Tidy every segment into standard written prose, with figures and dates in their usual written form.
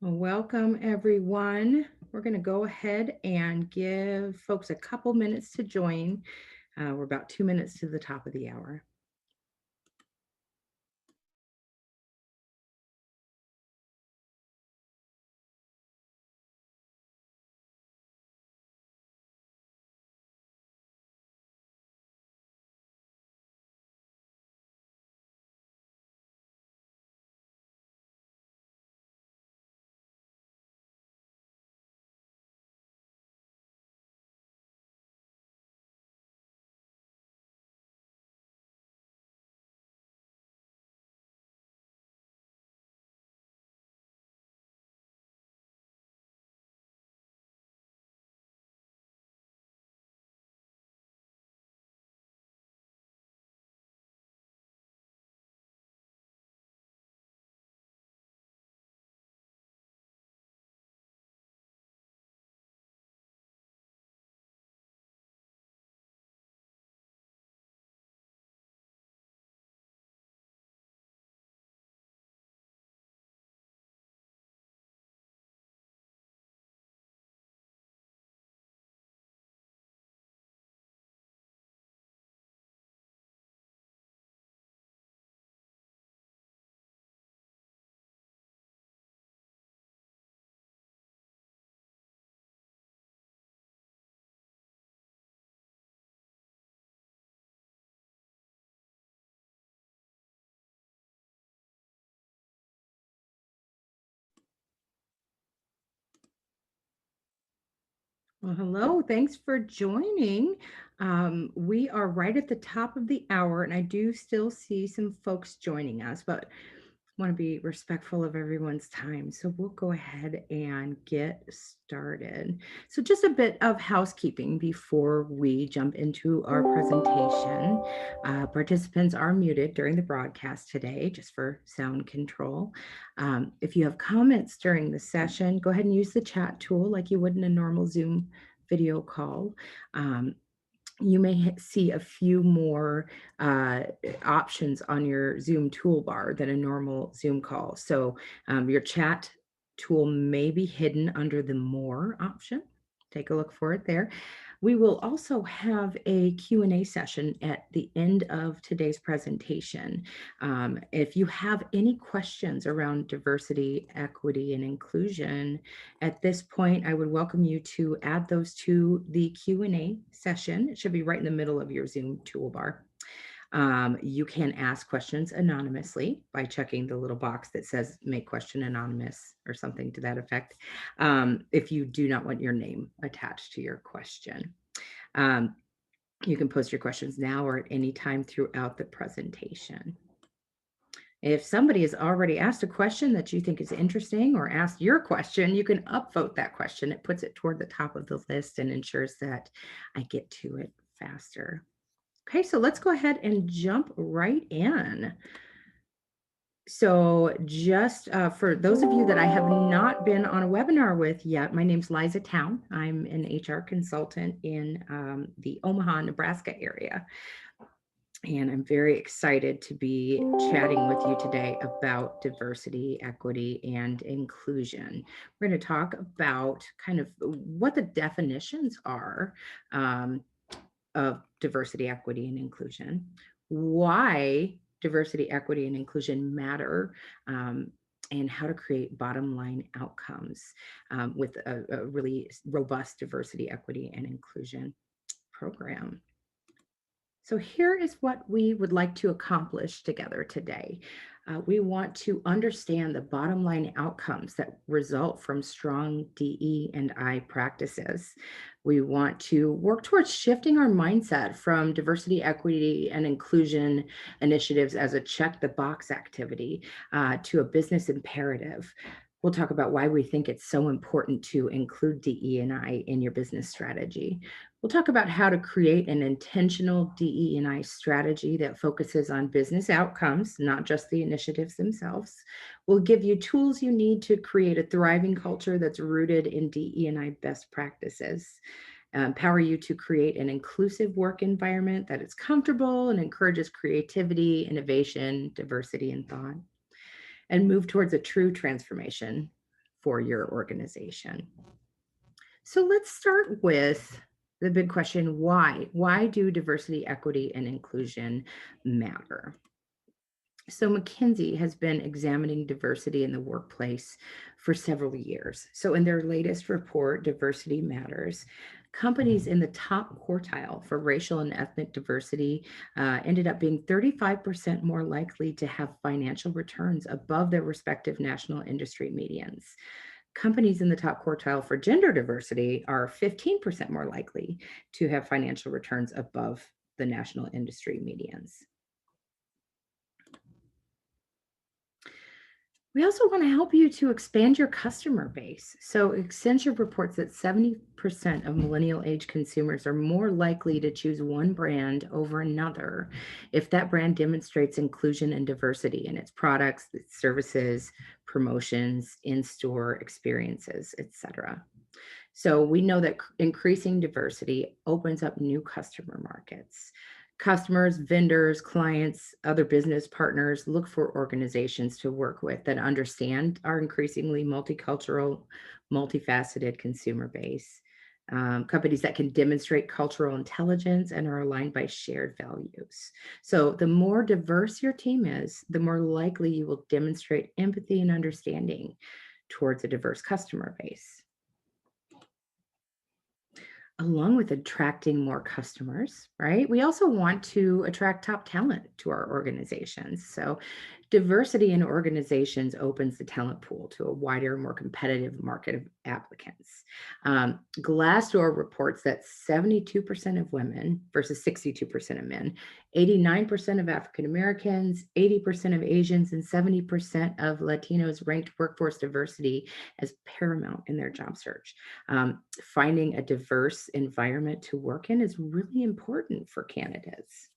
Well, welcome everyone. We're going to go ahead and give folks a couple minutes to join. We're about 2 minutes to the top of the hour. Well, hello. Thanks for joining. We are right at the top of the hour, and I do still see some folks joining us, but want to be respectful of everyone's time. So we'll go ahead and get started. So just a bit of housekeeping before we jump into our presentation. Participants are muted during the broadcast today, just for sound control. If you have comments during the session, go ahead and use the chat tool like you would in a normal Zoom video call. You may see a few more options on your Zoom toolbar than a normal Zoom call. So your chat tool may be hidden under the More option. Take a look for it there. We will also have a Q&A session at the end of today's presentation. If you have any questions around diversity, equity, and inclusion, at this point, I would welcome you to add those to the Q&A session. It should be right in the middle of your Zoom toolbar. You can ask questions anonymously by checking the little box that says make question anonymous or something to that effect, if you do not want your name attached to your question. You can post your questions now or at any time throughout the presentation. If somebody has already asked a question that you think is interesting or asked your question, you can upvote that question. It puts it toward the top of the list and ensures that I get to it faster. Okay, so let's go ahead and jump right in. So just for those of you that I have not been on a webinar with yet, my name's Liza Town. I'm an HR consultant in the Omaha, Nebraska area. And I'm very excited to be chatting with you today about diversity, equity, and inclusion. We're going to talk about kind of what the definitions are of diversity, equity, and inclusion, why diversity, equity, and inclusion matter, and how to create bottom line outcomes with a really robust diversity, equity, and inclusion program. So here is what we would like to accomplish together today. We want to understand the bottom line outcomes that result from strong DE&I practices. We want to work towards shifting our mindset from diversity, equity, and inclusion initiatives as a check the box activity to a business imperative. We'll talk about why we think it's so important to include DE&I in your business strategy. We'll talk about how to create an intentional DE&I strategy that focuses on business outcomes, not just the initiatives themselves. We'll give you tools you need to create a thriving culture that's rooted in DE&I best practices. Empower you to create an inclusive work environment that is comfortable and encourages creativity, innovation, diversity, and thought. And move towards a true transformation for your organization. So let's start with the big question, why? Why do diversity, equity, and inclusion matter? So, McKinsey has been examining diversity in the workplace for several years. So, in their latest report, Diversity Matters, companies in the top quartile for racial and ethnic diversity ended up being 35% more likely to have financial returns above their respective national industry medians. Companies in the top quartile for gender diversity are 15% more likely to have financial returns above the national industry medians. We also want to help you to expand your customer base. So, Accenture reports that 70% of millennial age consumers are more likely to choose one brand over another if that brand demonstrates inclusion and diversity in its products, its services, promotions, in-store experiences, etc. So we know that increasing diversity opens up new customer markets. Customers, vendors, clients, other business partners look for organizations to work with that understand our increasingly multicultural, multifaceted consumer base. Companies that can demonstrate cultural intelligence and are aligned by shared values. So, the more diverse your team is, the more likely you will demonstrate empathy and understanding towards a diverse customer base. Along with attracting more customers, right? We also want to attract top talent to our organizations. So, diversity in organizations opens the talent pool to a wider, more competitive market of applicants. Glassdoor reports that 72% of women versus 62% of men, 89% of African Americans, 80% of Asians, and 70% of Latinos ranked workforce diversity as paramount in their job search. Finding a diverse environment to work in is really important for candidates.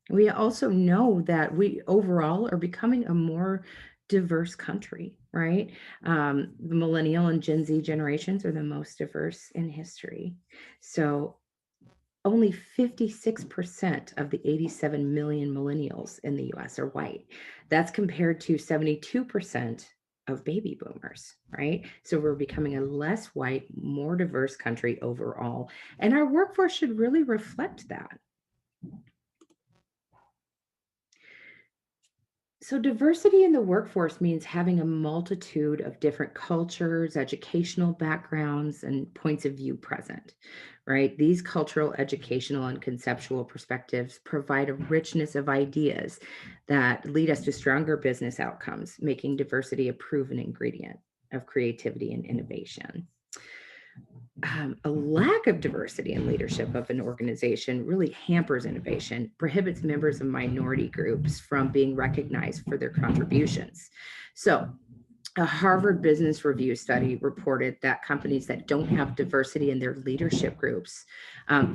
We also know that we overall are becoming a more diverse country, right? The millennial and Gen Z generations are the most diverse in history. So, only 56% of the 87 million millennials in the US are white. That's compared to 72% of baby boomers, right? So we're becoming a less white, more diverse country overall. And our workforce should really reflect that. So, diversity in the workforce means having a multitude of different cultures, educational backgrounds, and points of view present, right? These cultural, educational, and conceptual perspectives provide a richness of ideas that lead us to stronger business outcomes, making diversity a proven ingredient of creativity and innovation. A lack of diversity in leadership of an organization really hampers innovation, prohibits members of minority groups from being recognized for their contributions. So, a Harvard Business Review study reported that companies that don't have diversity in their leadership groups,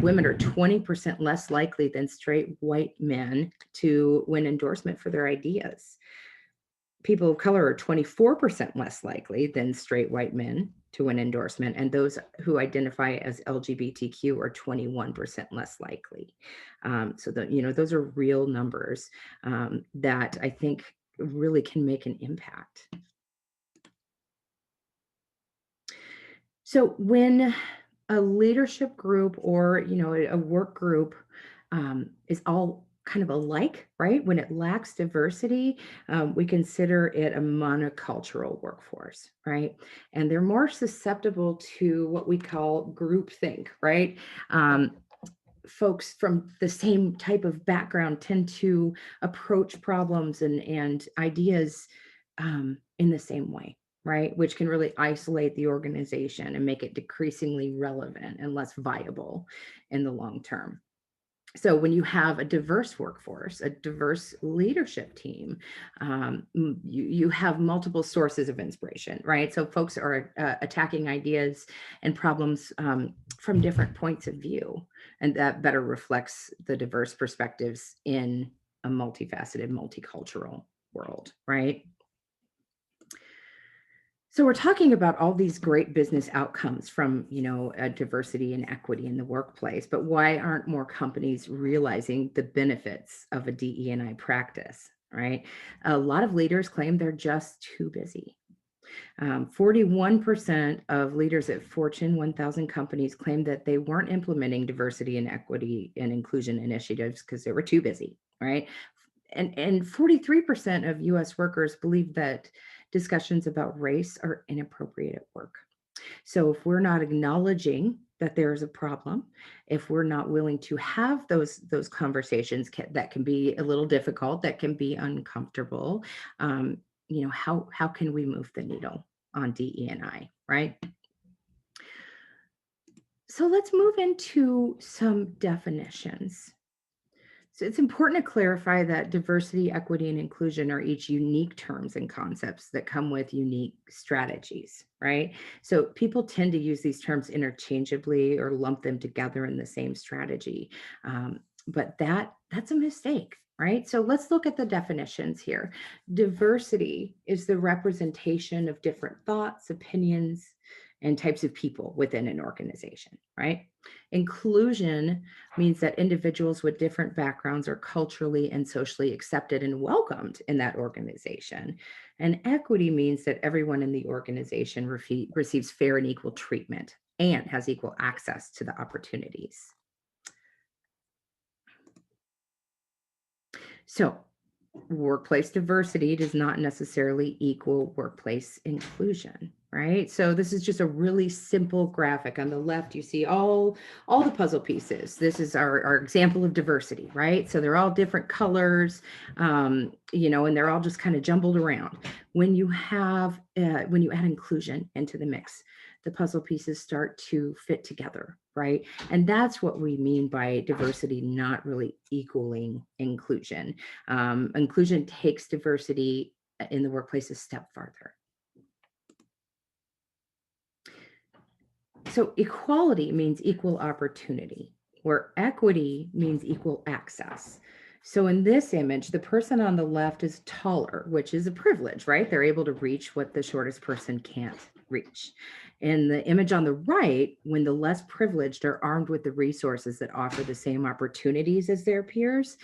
women are 20% less likely than straight white men to win endorsement for their ideas. People of color are 24% less likely than straight white men to win endorsement, and those who identify as LGBTQ are 21% less likely. So that those are real numbers that I think really can make an impact. So when a leadership group or a work group is all kind of alike, right? When it lacks diversity, we consider it a monocultural workforce, right? And they're more susceptible to what we call groupthink, right? Folks from the same type of background tend to approach problems and ideas in the same way, right? Which can really isolate the organization and make it decreasingly relevant and less viable in the long term. So when you have a diverse workforce, a diverse leadership team, you have multiple sources of inspiration, right? So folks are attacking ideas and problems from different points of view, and that better reflects the diverse perspectives in a multifaceted, multicultural world, right? So we're talking about all these great business outcomes from, diversity and equity in the workplace, but why aren't more companies realizing the benefits of a DE&I practice, right? A lot of leaders claim they're just too busy. 41% of leaders at Fortune 1000 companies claim that they weren't implementing diversity and equity and inclusion initiatives because they were too busy, right? And 43% of US workers believe that discussions about race are inappropriate at work. So if we're not acknowledging that there is a problem, if we're not willing to have those conversations that can be a little difficult, that can be uncomfortable, um, how can we move the needle on DE&I, right? So let's move into some definitions. So it's important to clarify that diversity, equity, and inclusion are each unique terms and concepts that come with unique strategies, right? So people tend to use these terms interchangeably or lump them together in the same strategy. But that's a mistake, right? So let's look at the definitions here. Diversity is the representation of different thoughts, opinions, and types of people within an organization, right? Inclusion means that individuals with different backgrounds are culturally and socially accepted and welcomed in that organization. And equity means that everyone in the organization receives fair and equal treatment and has equal access to the opportunities. So, workplace diversity does not necessarily equal workplace inclusion, right? So this is just a really simple graphic. On the left you see all the puzzle pieces. This is our example of diversity, right? So they're all different colors, and they're all just kind of jumbled around. When you add inclusion into the mix, the puzzle pieces start to fit together, right? And that's what we mean by diversity not really equaling inclusion. Inclusion takes diversity in the workplace a step farther. So equality means equal opportunity, where equity means equal access. So in this image, the person on the left is taller, which is a privilege, right? They're able to reach what the shortest person can't reach. In the image on the right, when the less privileged are armed with the resources that offer the same opportunities as their peers,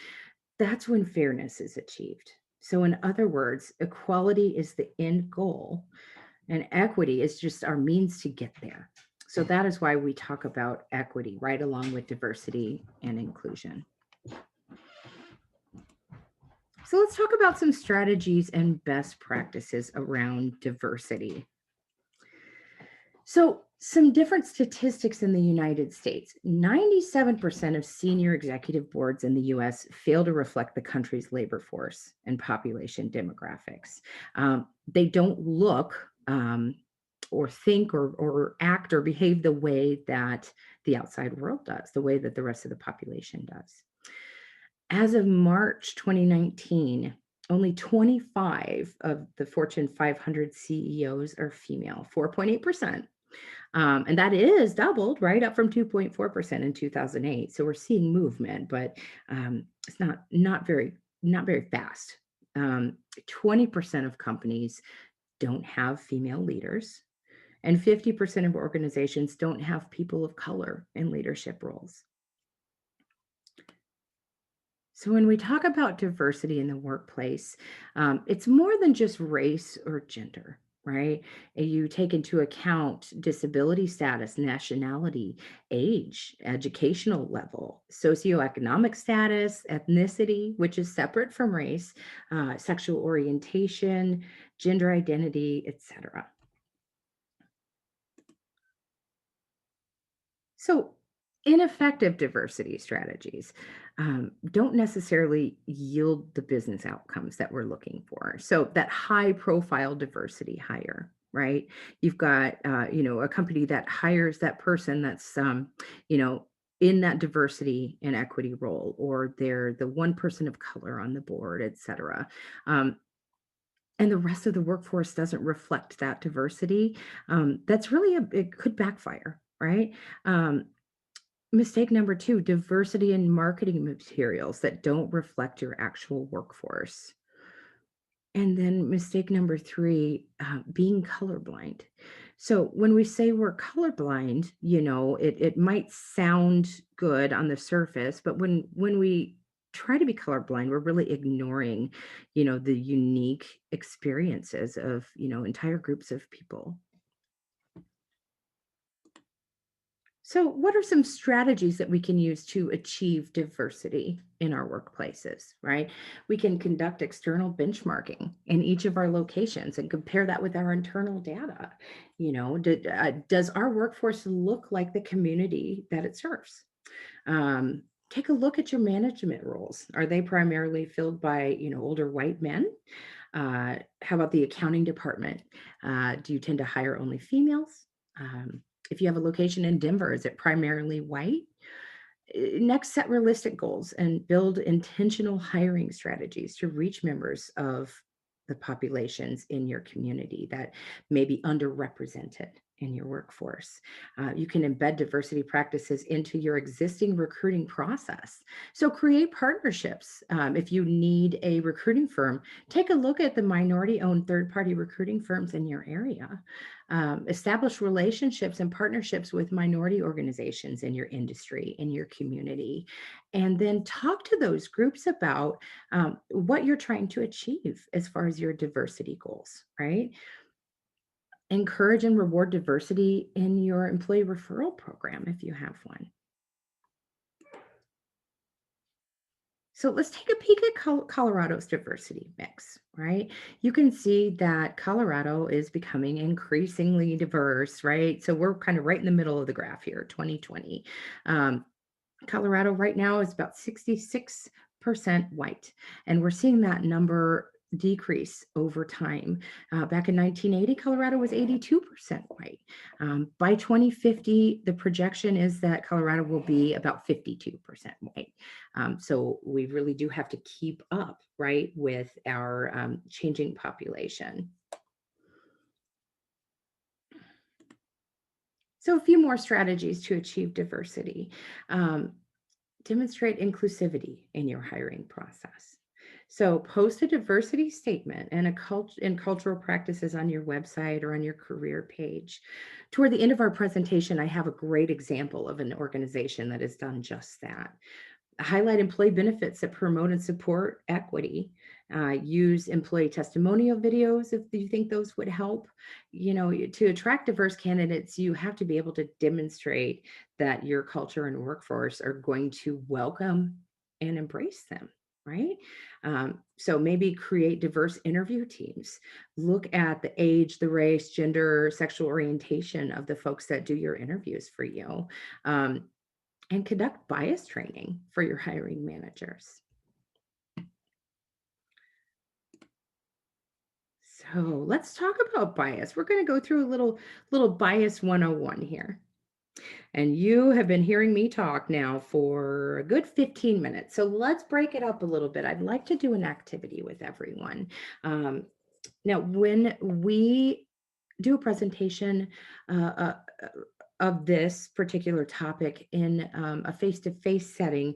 that's when fairness is achieved. So, in other words, equality is the end goal, and equity is just our means to get there. So, that is why we talk about equity right along with diversity and inclusion. So, let's talk about some strategies and best practices around diversity. So, some different statistics in the United States: 97% of senior executive boards in the US fail to reflect the country's labor force and population demographics. They don't look or think or act or behave the way that the outside world does, the way that the rest of the population does. As of March 2019, only 25 of the Fortune 500 CEOs are female, 4.8%. And that is doubled, right, up from 2.4% in 2008. So we're seeing movement, but it's not very fast. 20% of companies don't have female leaders, and 50% of organizations don't have people of color in leadership roles. So when we talk about diversity in the workplace, it's more than just race or gender, right? You take into account disability status, nationality, age, educational level, socioeconomic status, ethnicity, which is separate from race, sexual orientation, gender identity, etc. So, ineffective diversity strategies don't necessarily yield the business outcomes that we're looking for. So, that high profile diversity hire, right? You've got, a company that hires that person that's, you know, in that diversity and equity role, or they're the one person of color on the board, et cetera. Um, and the rest of the workforce doesn't reflect that diversity. That's really it could backfire, right? Um, Mistake number 2, diversity in marketing materials that don't reflect your actual workforce. And then mistake number 3, being colorblind. So when we say we're colorblind, it might sound good on the surface, but when we try to be colorblind, we're really ignoring, the unique experiences of, entire groups of people. So, what are some strategies that we can use to achieve diversity in our workplaces, right? We can conduct external benchmarking in each of our locations and compare that with our internal data. Does our workforce look like the community that it serves? Take a look at your management roles. Are they primarily filled by, older white men? How about the accounting department? Do you tend to hire only females? If you have a location in Denver, is it primarily white? Next, set realistic goals and build intentional hiring strategies to reach members of the populations in your community that may be underrepresented in your workforce. You can embed diversity practices into your existing recruiting process. So, create partnerships. If you need a recruiting firm, take a look at the minority owned third party recruiting firms in your area. Establish relationships and partnerships with minority organizations in your industry, in your community, and then talk to those groups about what you're trying to achieve as far as your diversity goals, right? Encourage and reward diversity in your employee referral program if you have one. So let's take a peek at Colorado's diversity mix, right? You can see that Colorado is becoming increasingly diverse, right? So we're kind of right in the middle of the graph here, 2020. Um, Colorado right now is about 66% white, and we're seeing that number decrease over time. Back in 1980, Colorado was 82% white. By 2050, the projection is that Colorado will be about 52% white. So we really do have to keep up, right, with our changing population. So, a few more strategies to achieve diversity. Um, Demonstrate inclusivity in your hiring process. So post a diversity statement and and cultural practices on your website or on your career page. Toward the end of our presentation, I have a great example of an organization that has done just that. Highlight employee benefits that promote and support equity. Use employee testimonial videos if you think those would help. To attract diverse candidates, you have to be able to demonstrate that your culture and workforce are going to welcome and embrace them, right? So maybe create diverse interview teams. Look at the age, the race, gender, sexual orientation of the folks that do your interviews for you. And conduct bias training for your hiring managers. So let's talk about bias. We're going to go through a little bias 101 here. And you have been hearing me talk now for a good 15 minutes. So let's break it up a little bit. I'd like to do an activity with everyone. Um, Now, when we do a presentation uh, of this particular topic in a face-to-face setting,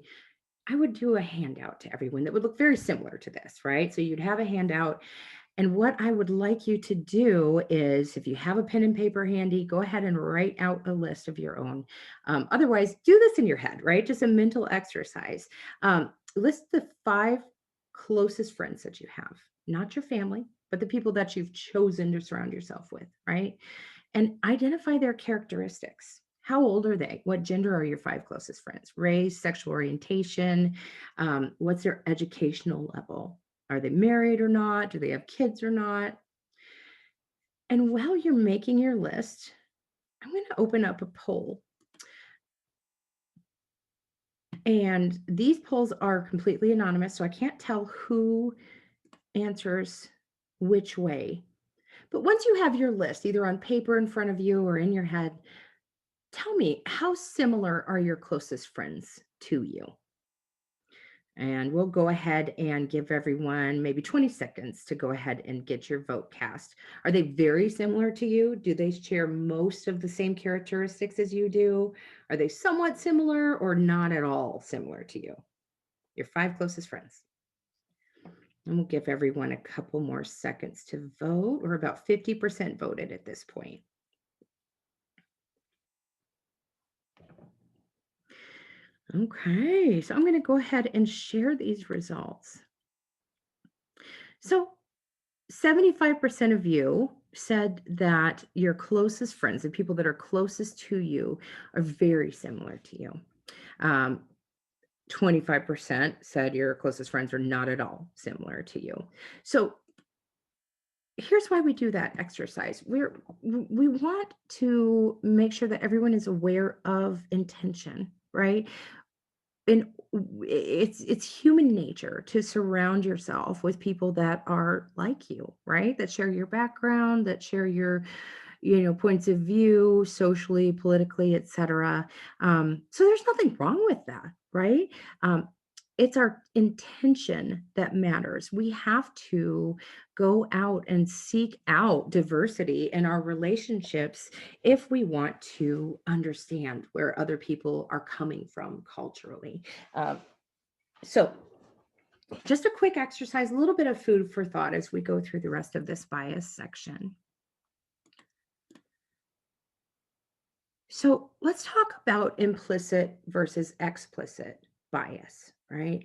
I would do a handout to everyone that would look very similar to this, right? So you'd have a handout. And what I would like you to do is, if you have a pen and paper handy, go ahead and write out a list of your own. Otherwise, do this in your head, right? Just a mental exercise. List the 5 closest friends that you have, not your family, but the people that you've chosen to surround yourself with, right? And identify their characteristics. How old are they? What gender are your 5 closest friends? Race, sexual orientation, what's their educational level? Are they married or not? Do they have kids or not? And while you're making your list, I'm going to open up a poll. And these polls are completely anonymous, so I can't tell who answers which way. But once you have your list, either on paper in front of you or in your head, tell me, how similar are your closest friends to you? And we'll go ahead and give everyone maybe 20 seconds to go ahead and get your vote cast. Are they very similar to you? Do they share most of the same characteristics as you do? Are they somewhat similar or not at all similar to you? Your 5 closest friends. And we'll give everyone a couple more seconds to vote. We're about 50% voted at this point. Okay, so I'm going to go ahead and share these results. So 75% of you said that your closest friends, the people that are closest to you, are very similar to you. Um, 25% said your closest friends are not at all similar to you. So here's why we do that exercise. We want to make sure that everyone is aware of intention, right? And it's human nature to surround yourself with people that are like you, right? That share your background, that share your points of view socially, politically, etc. So there's nothing wrong with that, right? Um, it's our intention that matters. We have to go out and seek out diversity in our relationships if we want to understand where other people are coming from culturally. Um, so, just a quick exercise, a little bit of food for thought as we go through the rest of this bias section. So let's talk about implicit versus explicit bias, right?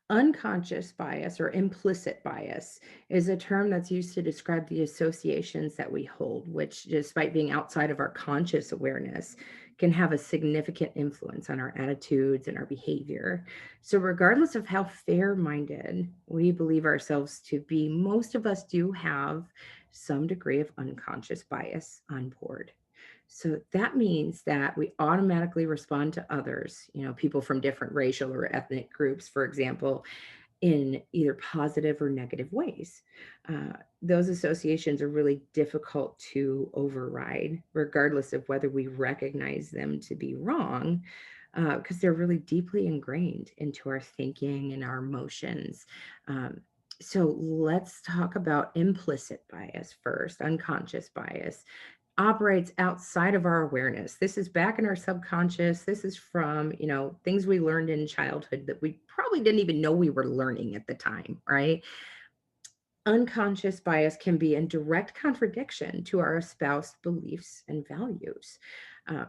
Unconscious bias or implicit bias is a term that's used to describe the associations that we hold, which, despite being outside of our conscious awareness, can have a significant influence on our attitudes and our behavior. So, regardless of how fair minded we believe ourselves to be, most of us do have some degree of unconscious bias on board. So that means that we automatically respond to others, people from different racial or ethnic groups, for example, in either positive or negative ways. Those associations are really difficult to override, regardless of whether we recognize them to be wrong, because they're really deeply ingrained into our thinking and our emotions. Um, so let's talk about implicit bias first, unconscious bias operates outside of our awareness. This is back in our subconscious. This is from, things we learned in childhood that we probably didn't even know we were learning at the time, right? Unconscious bias can be in direct contradiction to our espoused beliefs and values. Uh,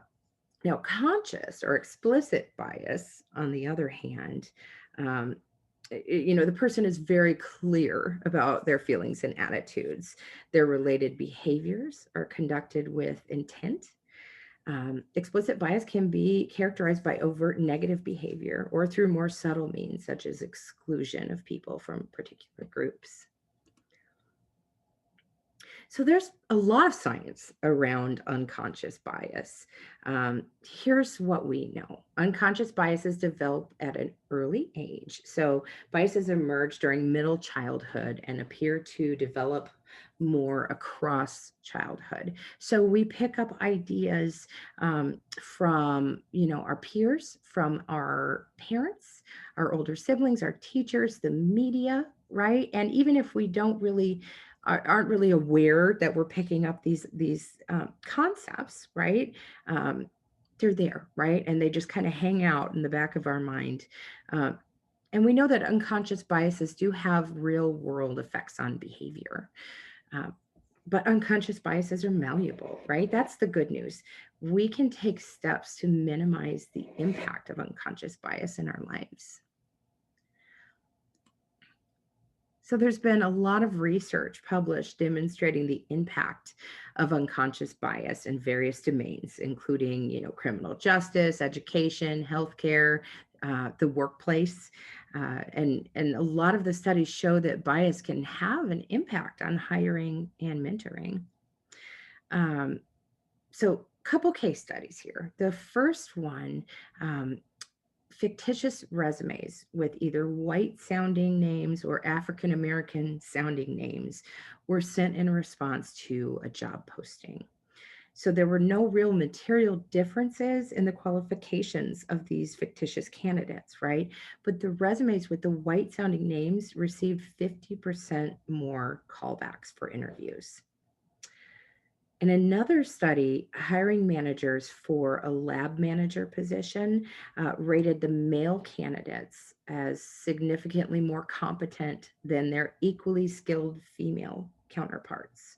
Now, conscious or explicit bias, on the other hand, um, the person is very clear about their feelings and attitudes. Their related behaviors are conducted with intent. Explicit bias can be characterized by overt negative behavior or through more subtle means, such as exclusion of people from particular groups. So there's a lot of science around unconscious bias. Here's what we know. Unconscious biases develop at an early age. So biases emerge during middle childhood and appear to develop more across childhood. So we pick up ideas from, our peers, from our parents, our older siblings, our teachers, the media, right? And even if we don't really aren't really aware that we're picking up these concepts, right? Um, they're there, right? And they just kind of hang out in the back of our mind. Um, and we know that unconscious biases do have real world effects on behavior. Uh, but unconscious biases are malleable, right? That's the good news. We can take steps to minimize the impact of unconscious bias in our lives. So there's been a lot of research published demonstrating the impact of unconscious bias in various domains, including, criminal justice, education, healthcare, the workplace, and a lot of the studies show that bias can have an impact on hiring and mentoring. Um, so, couple case studies here. The first one, um, fictitious resumes with either white sounding names or African American sounding names were sent in response to a job posting. So there were no real material differences in the qualifications of these fictitious candidates, right? But the resumes with the white sounding names received 50% more callbacks for interviews. In another study, hiring managers for a lab manager position rated the male candidates as significantly more competent than their equally skilled female counterparts.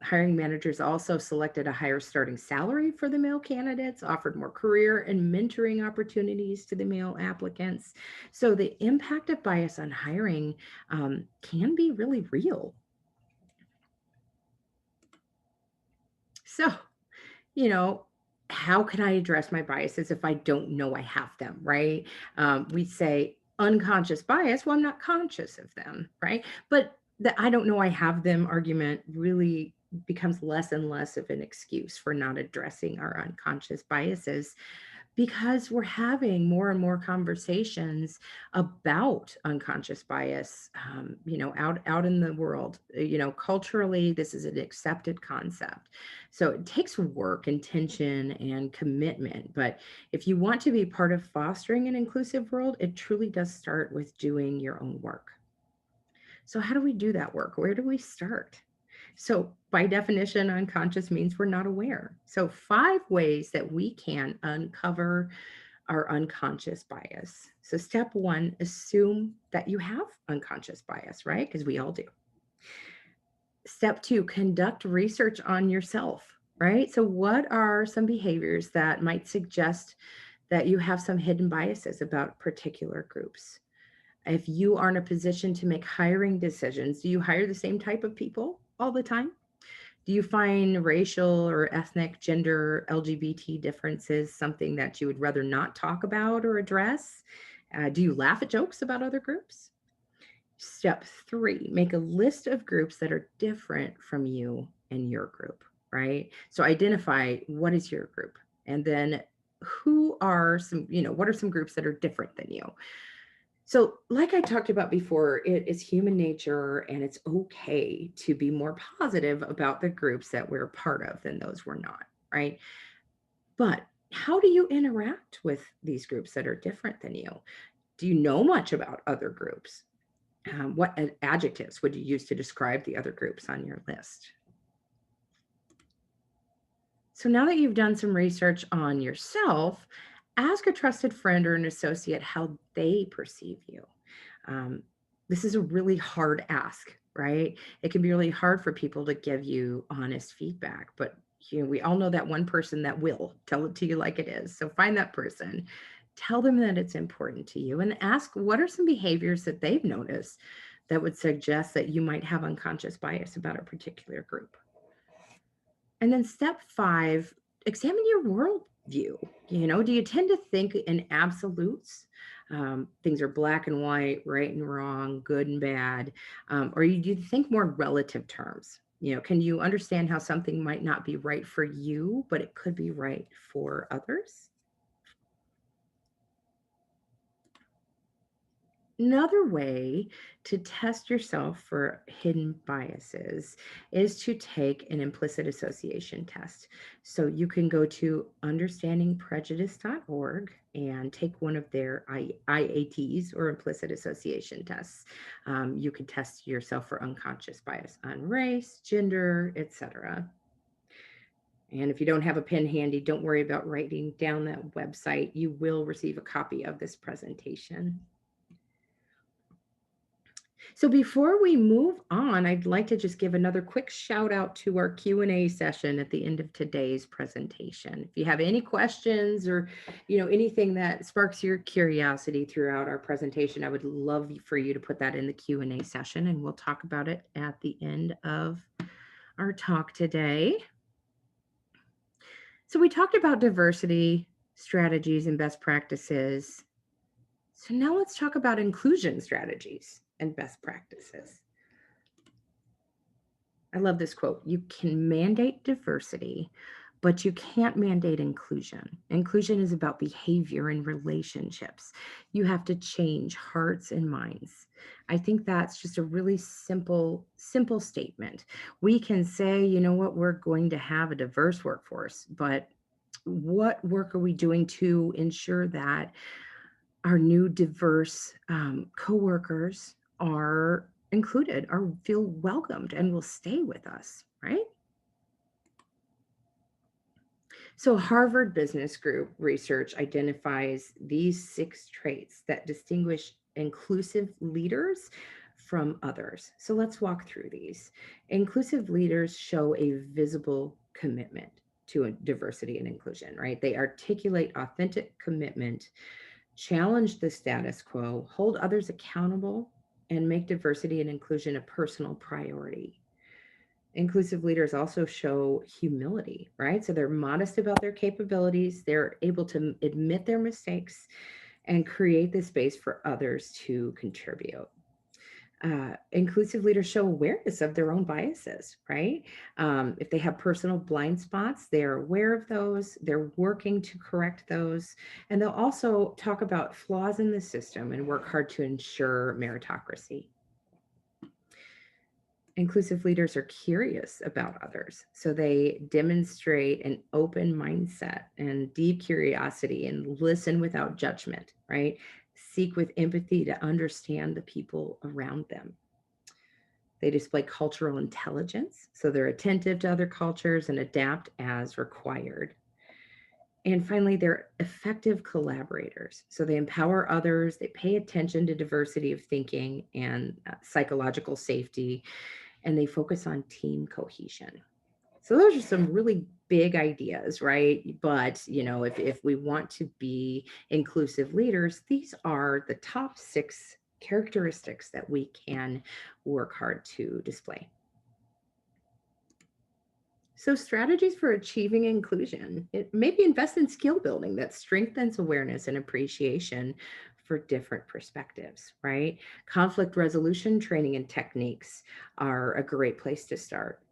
Hiring managers also selected a higher starting salary for the male candidates, offered more career and mentoring opportunities to the male applicants. So the impact of bias on hiring can be really real. So, you know, how can I address my biases if I don't know I have them, right? We say unconscious bias. Well, I'm not conscious of them, right? But the I don't know I have them argument really becomes less and less of an excuse for not addressing our unconscious biases because we're having more and more conversations about unconscious bias, out in the world. Culturally, this is an accepted concept. So it takes work, intention, and commitment. But if you want to be part of fostering an inclusive world, it truly does start with doing your own work. So how do we do that work? Where do we start? So, by definition, unconscious means we're not aware. So, 5 ways that we can uncover our unconscious bias. So, step one, assume that you have unconscious bias, right? Because we all do. Step two, conduct research on yourself, right? So, what are some behaviors that might suggest that you have some hidden biases about particular groups? If you are in a position to make hiring decisions, do you hire the same type of people all the time? Do you find racial or ethnic, gender, LGBT differences something that you would rather not talk about or address? Do you laugh at jokes about other groups? Step three, make a list of groups that are different from you and your group, right? So identify what is your group, and then what are some groups that are different than you? So, like I talked about before, it is human nature and it's okay to be more positive about the groups that we're part of than those we're not, right? But how do you interact with these groups that are different than you? Do you know much about other groups? What adjectives would you use to describe the other groups on your list? So now that you've done some research on yourself, ask a trusted friend or an associate how they perceive you. Um, this is a really hard ask, right? It can be really hard for people to give you honest feedback, but we all know that one person that will tell it to you like it is. So find that person, tell them that it's important to you, and ask what are some behaviors that they've noticed that would suggest that you might have unconscious bias about a particular group. And then step five, examine your worldview. Do you tend to think in absolutes? Things are black and white, right and wrong, good and bad. Or do you think more relative terms? Can you understand how something might not be right for you, but it could be right for others? Another way to test yourself for hidden biases is to take an implicit association test. So you can go to understandingprejudice.org and take one of their IATs or implicit association tests. You can test yourself for unconscious bias on race, gender, etc. And if you don't have a pen handy, don't worry about writing down that website. You will receive a copy of this presentation. So before we move on, I'd like to just give another quick shout out to our Q&A session at the end of today's presentation. If you have any questions or, anything that sparks your curiosity throughout our presentation, I would love for you to put that in the Q&A session, and we'll talk about it at the end of our talk today. So we talked about diversity, strategies, and best practices. So now let's talk about inclusion strategies and best practices. I love this quote. You can mandate diversity, but you can't mandate inclusion. Inclusion is about behavior and relationships. You have to change hearts and minds. I think that's just a really simple statement. We can say, you know what, we're going to have a diverse workforce, but what work are we doing to ensure that our new diverse coworkers are included or feel welcomed and will stay with us, right? So, Harvard Business Group research identifies these 6 traits that distinguish inclusive leaders from others. So let's walk through these. Inclusive leaders show a visible commitment to diversity and inclusion, right? They articulate authentic commitment, challenge the status quo, hold others accountable, and make diversity and inclusion a personal priority. Inclusive leaders also show humility, right? So they're modest about their capabilities, they're able to admit their mistakes and create the space for others to contribute. Inclusive leaders show awareness of their own biases, right? If they have personal blind spots, they're aware of those, they're working to correct those, and they'll also talk about flaws in the system and work hard to ensure meritocracy. Inclusive leaders are curious about others, so they demonstrate an open mindset and deep curiosity and listen without judgment, right? Seek with empathy to understand the people around them. They display cultural intelligence, so they're attentive to other cultures and adapt as required. And finally, they're effective collaborators. So they empower others, they pay attention to diversity of thinking and psychological safety, and they focus on team cohesion. So those are some really big ideas, right? But, if we want to be inclusive leaders, these are the top 6 characteristics that we can work hard to display. So, strategies for achieving inclusion, it maybe invest in skill building that strengthens awareness and appreciation for different perspectives, right? Conflict resolution training and techniques are a great place to start.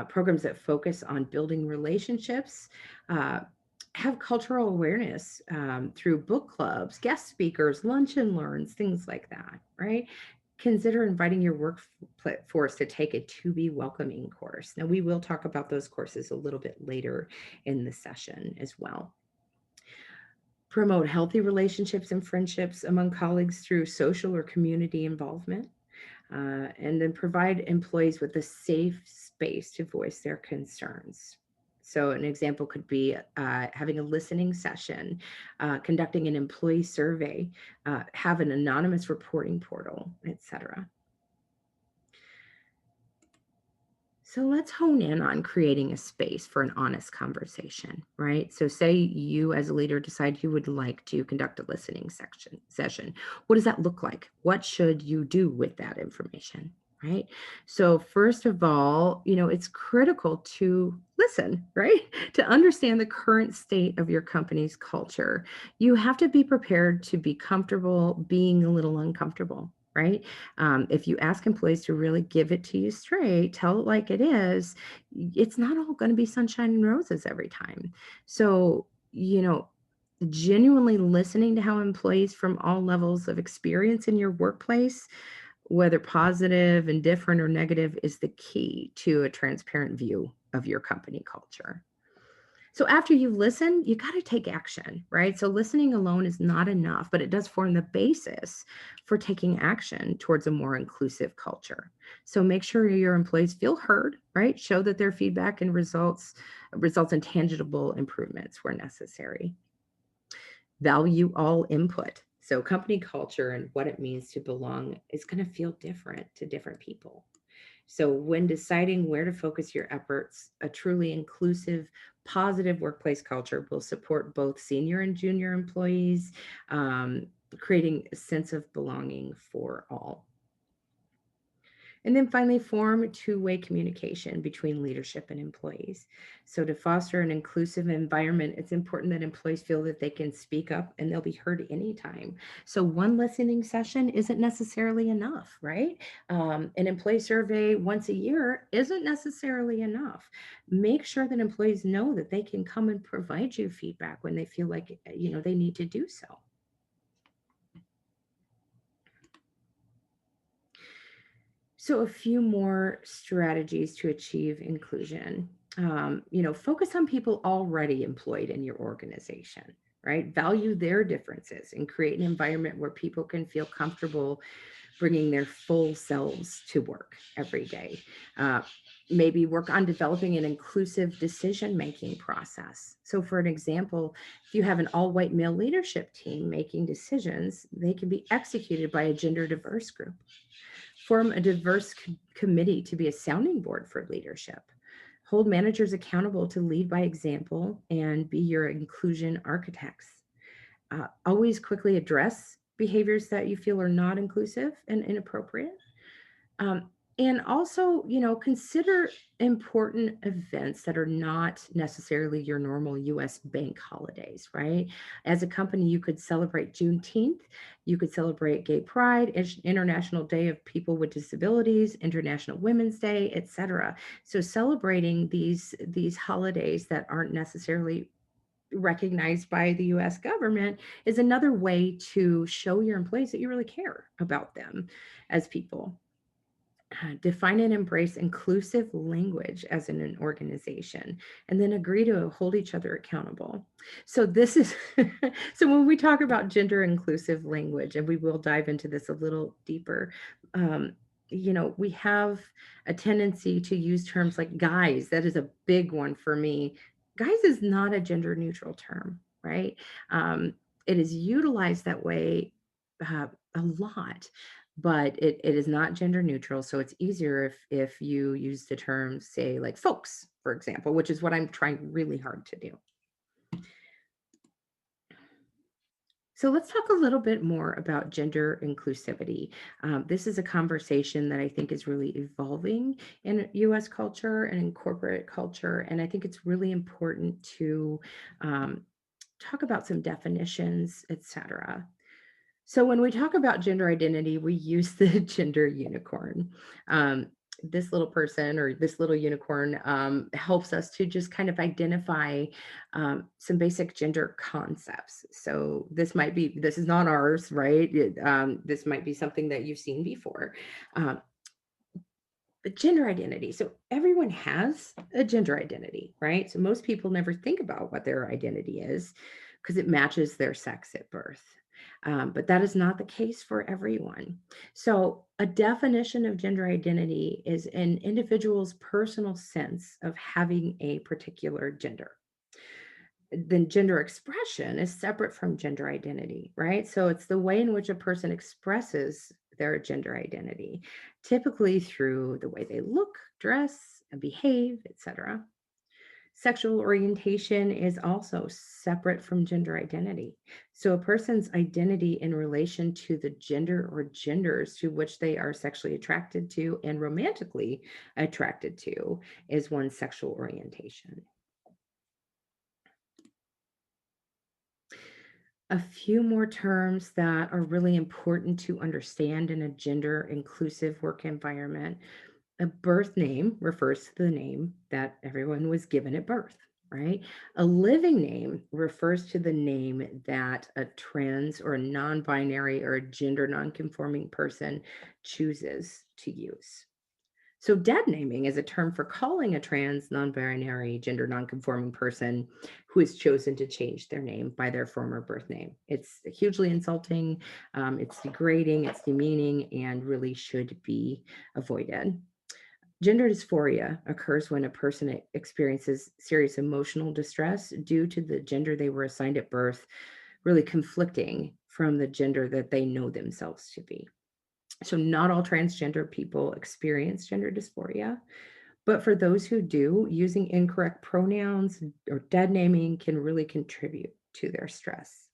Programs that focus on building relationships, uh, have cultural awareness through book clubs, guest speakers, lunch and learns, things like that, right? Consider inviting your workforce to take a to be welcoming course. Now, we will talk about those courses a little bit later in the session as well. Promote healthy relationships and friendships among colleagues through social or community involvement. And then provide employees with a safe space to voice their concerns. So, an example could be having a listening session, conducting an employee survey, have an anonymous reporting portal, etc. So let's hone in on creating a space for an honest conversation, right? So say you as a leader decide you would like to conduct a listening session. What does that look like? What should you do with that information? Right. So first of all, it's critical to listen, right? To understand the current state of your company's culture. You have to be prepared to be comfortable being a little uncomfortable, right? If you ask employees to really give it to you straight, tell it like it is, it's not all going to be sunshine and roses every time. So, genuinely listening to how employees from all levels of experience in your workplace, whether positive, indifferent, or negative, is the key to a transparent view of your company culture. So after you listen, you got to take action, right? So listening alone is not enough, but it does form the basis for taking action towards a more inclusive culture. So make sure your employees feel heard, right? Show that their feedback and results in tangible improvements where necessary. Value all input. So company culture and what it means to belong is going to feel different to different people. So, when deciding where to focus your efforts, a truly inclusive, positive workplace culture will support both senior and junior employees, creating a sense of belonging for all. And then finally, form two-way communication between leadership and employees. So, to foster an inclusive environment, it's important that employees feel that they can speak up and they'll be heard anytime. So, one listening session isn't necessarily enough, right? An employee survey once a year isn't necessarily enough. Make sure that employees know that they can come and provide you feedback when they feel like they need to do so. So, a few more strategies to achieve inclusion. Focus on people already employed in your organization, right? Value their differences and create an environment where people can feel comfortable bringing their full selves to work every day. Uh, Maybe work on developing an inclusive decision making process. So, for an example, if you have an all white male leadership team making decisions, they can be executed by a gender diverse group. Form a diverse committee to be a sounding board for leadership. Hold managers accountable to lead by example and be your inclusion architects. Always quickly address behaviors that you feel are not inclusive and inappropriate. Um, and also, consider important events that are not necessarily your normal US bank holidays, right? As a company, you could celebrate Juneteenth, you could celebrate Gay Pride, International Day of People with Disabilities, International Women's Day, etc. So celebrating these holidays that aren't necessarily recognized by the US government is another way to show your employees that you really care about them as people. Define and embrace inclusive language as in an organization, and then agree to hold each other accountable. So this is so when we talk about gender inclusive language, and we will dive into this a little deeper, um, we have a tendency to use terms like guys. That is a big one for me. Guys is not a gender neutral term, right? um, it is utilized that way a lot, but it is not gender neutral. So it's easier if you use the term, say, like folks, for example, which is what I'm trying really hard to do. So let's talk a little bit more about gender inclusivity. This is a conversation that I think is really evolving in US culture and in corporate culture. And I think it's really important to um, talk about some definitions, etc. So when we talk about gender identity, we use the gender unicorn. Um, this little person or this little unicorn helps us to just kind of identify some basic gender concepts. So this is not ours, right? This might be something that you've seen before. Um, but gender identity. So everyone has a gender identity, right? So most people never think about what their identity is because it matches their sex at birth. But that is not the case for everyone. So a definition of gender identity is an individual's personal sense of having a particular gender. Then gender expression is separate from gender identity, right? So it's the way in which a person expresses their gender identity, typically through the way they look, dress, and behave, etc. Sexual orientation is also separate from gender identity. So a person's identity in relation to the gender or genders to which they are sexually attracted to and romantically attracted to is one's sexual orientation. A few more terms that are really important to understand in a gender inclusive work environment. A birth name refers to the name that everyone was given at birth, right? A living name refers to the name that a trans or a non binary or a gender non-conforming person chooses to use. So, dead naming is a term for calling a trans, non binary, gender non-conforming person who has chosen to change their name by their former birth name. It's hugely insulting, it's degrading, it's demeaning, and really should be avoided. Gender dysphoria occurs when a person experiences serious emotional distress due to the gender they were assigned at birth, really conflicting from the gender that they know themselves to be. So, not all transgender people experience gender dysphoria, but for those who do, using incorrect pronouns or dead naming can really contribute to their stress.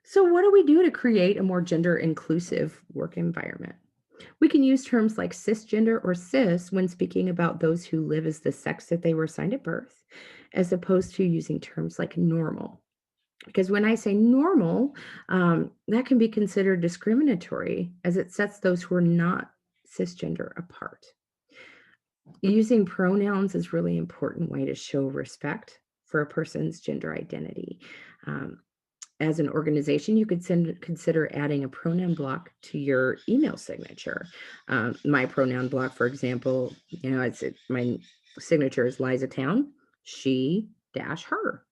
So, what do we do to create a more gender inclusive work environment? We can use terms like cisgender or cis when speaking about those who live as the sex that they were assigned at birth, as opposed to using terms like normal. Because when I say normal, that can be considered discriminatory as it sets those who are not cisgender apart. Using pronouns is really important way to show respect for a person's gender identity. Um, as an organization, you could consider adding a pronoun block to your email signature. My pronoun block, for example, my signature is Liza Town, she dash her.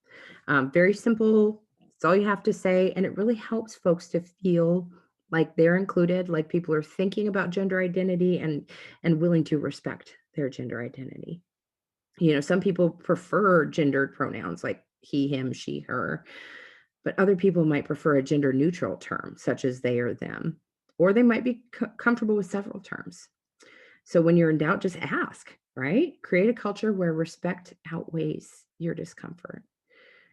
Very simple. It's all you have to say, and it really helps folks to feel like they're included, like people are thinking about gender identity and willing to respect their gender identity. Some people prefer gendered pronouns like he, him, she, her, but other people might prefer a gender neutral term, such as they or them. or they might be comfortable with several terms. So when you're in doubt, just ask, right? Create a culture where respect outweighs your discomfort.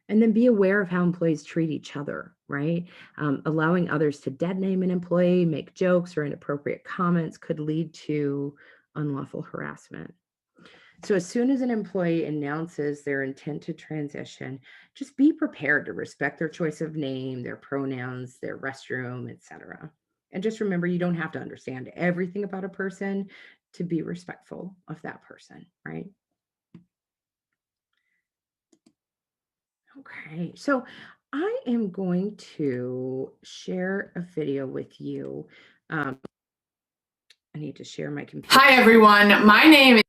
And then be aware of how employees treat each other, right? Allowing others to dead name an employee, make jokes or inappropriate comments could lead to unlawful harassment. So as soon as an employee announces their intent to transition, just be prepared to respect their choice of name, their pronouns, their restroom, etc. And just remember, you don't have to understand everything about a person to be respectful of that person, right? Okay, so I am going to share a video with you. Um, I need to share my computer. Hi, everyone. My name is.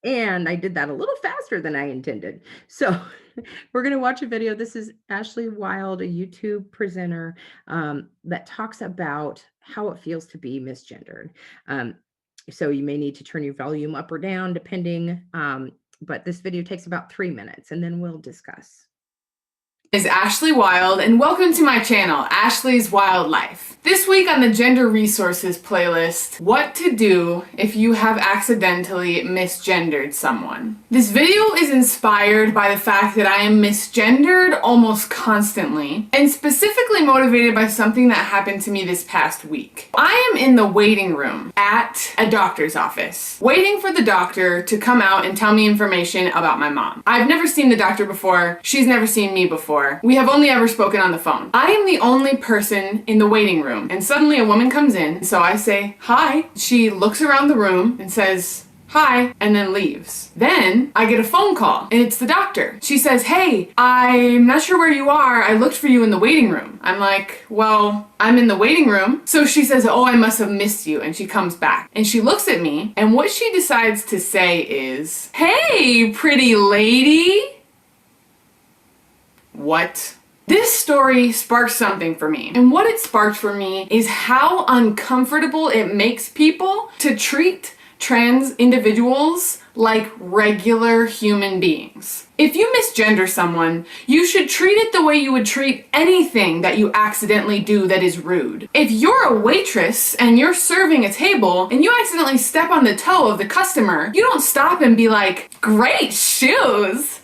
And I did that a little faster than I intended. So we're going to watch a video. This is Ashley Wild, a YouTube presenter that talks about how it feels to be misgendered. So you may need to turn your volume up or down depending, but this video takes about 3 minutes and then we'll discuss. Is Ashley Wild, and welcome to my channel, Ashley's Wildlife. This week on the Gender Resources playlist, what to do if you have accidentally misgendered someone. This video is inspired by the fact that I am misgendered almost constantly, and specifically motivated by something that happened to me this past week. I am in the waiting room at a doctor's office, waiting for the doctor to come out and tell me information about my mom. I've never seen the doctor before, she's never seen me before. We have only ever spoken on the phone. I am the only person in the waiting room, and suddenly a woman comes in, so I say, hi. She looks around the room and says, hi, and then leaves. Then I get a phone call, and it's the doctor. She says, hey, I'm not sure where you are. I looked for you in the waiting room. I'm like, well, I'm in the waiting room. So she says, oh, I must have missed you, and she comes back. And she looks at me, and what she decides to say is, hey, pretty lady. What? This story sparked something for me. And what it sparked for me is how uncomfortable it makes people to treat trans individuals like regular human beings. If you misgender someone, you should treat it the way you would treat anything that you accidentally do that is rude. If you're a waitress and you're serving a table and you accidentally step on the toe of the customer, you don't stop and be like, great shoes.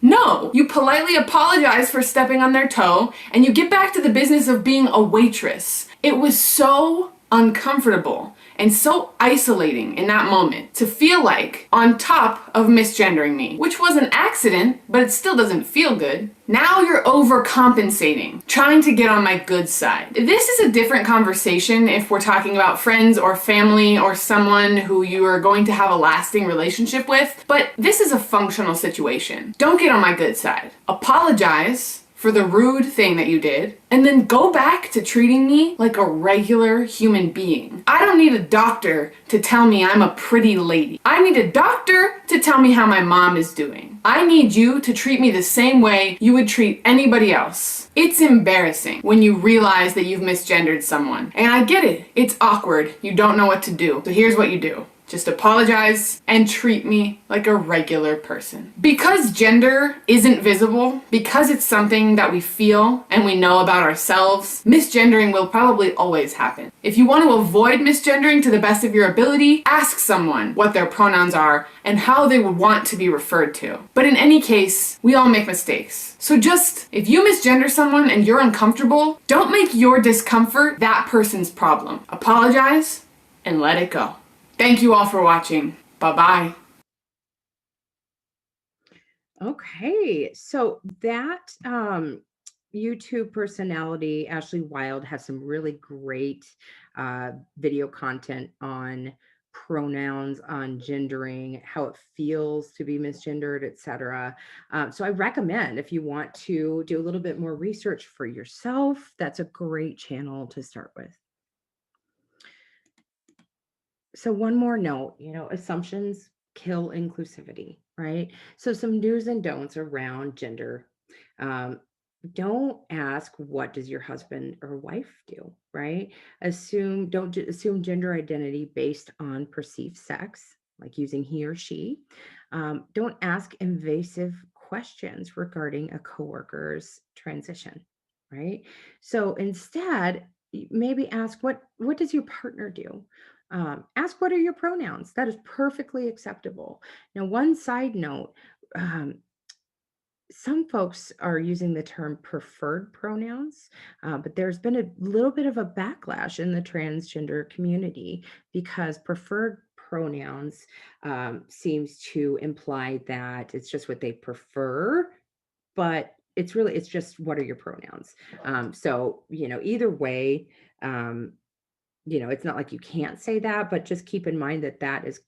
No, you politely apologize for stepping on their toe and you get back to the business of being a waitress. It was so uncomfortable and so isolating in that moment to feel like on top of misgendering me, which was an accident, but it still doesn't feel good. Now you're overcompensating, trying to get on my good side. This is a different conversation if we're talking about friends or family or someone who you are going to have a lasting relationship with, but this is a functional situation. Don't get on my good side. Apologize for the rude thing that you did, and then go back to treating me like a regular human being. I don't need a doctor to tell me I'm a pretty lady. I need a doctor to tell me how my mom is doing. I need you to treat me the same way you would treat anybody else. It's embarrassing when you realize that you've misgendered someone. And I get it. It's awkward. You don't know what to do. So here's what you do. Just apologize and treat me like a regular person. Because gender isn't visible, because it's something that we feel and we know about ourselves, misgendering will probably always happen. If you want to avoid misgendering to the best of your ability, ask someone what their pronouns are and how they would want to be referred to. But in any case, we all make mistakes. So just, if you misgender someone and you're uncomfortable, don't make your discomfort that person's problem. Apologize and let it go. Thank you all for watching. Bye-bye. Okay, so that YouTube personality, Ashley Wild, has some really great video content on pronouns, on gendering, how it feels to be misgendered, etc. So I recommend, if you want to do a little bit more research for yourself, that's a great channel to start with. So one more note, assumptions kill inclusivity, right? So some do's and don'ts around gender. Don't ask, what does your husband or wife do, right? Don't assume gender identity based on perceived sex, like using he or she. Don't ask invasive questions regarding a coworker's transition, right? So instead, maybe ask, what does your partner do? Ask, what are your pronouns? That is perfectly acceptable. Now, one side note, um, some folks are using the term preferred pronouns, but there's been a little bit of a backlash in the transgender community because preferred pronouns seems to imply that it's just what they prefer, but it's just what are your pronouns. So either way, um, it's not like you can't say that, but just keep in mind that that is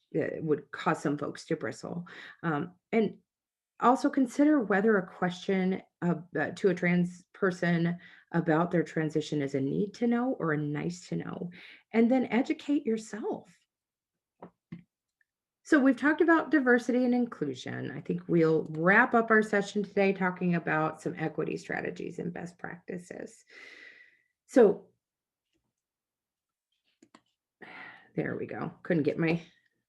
would cause some folks to bristle. And also consider whether a question to a trans person about their transition is a need to know or a nice to know, and then educate yourself. So we've talked about diversity and inclusion. I think we'll wrap up our session today talking about some equity strategies and best practices. So there we go. Couldn't get my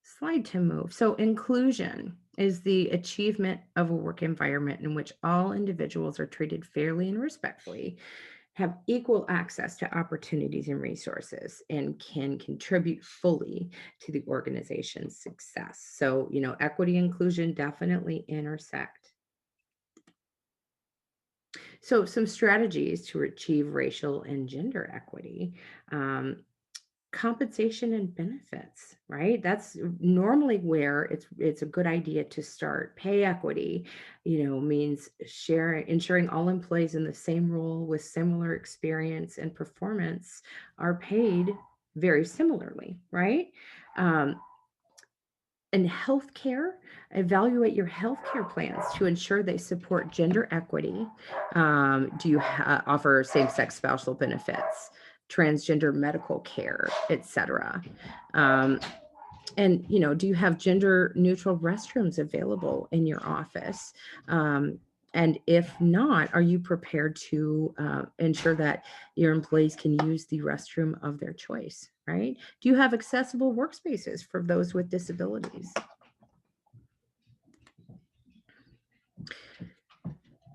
slide to move. So, inclusion is the achievement of a work environment in which all individuals are treated fairly and respectfully, have equal access to opportunities and resources, and can contribute fully to the organization's success. So, equity inclusion definitely intersect. So, some strategies to achieve racial and gender equity. Um, Compensation and benefits, right? That's normally where it's a good idea to start. Pay equity, means sharing ensuring all employees in the same role with similar experience and performance are paid very similarly, right? Um, and healthcare, evaluate your healthcare plans to ensure they support gender equity. Do you offer same-sex spousal benefits, transgender medical care, etc.? Um, and do you have gender neutral restrooms available in your office? Um, and if not, are you prepared to ensure that your employees can use the restroom of their choice, right? Do you have accessible workspaces for those with disabilities?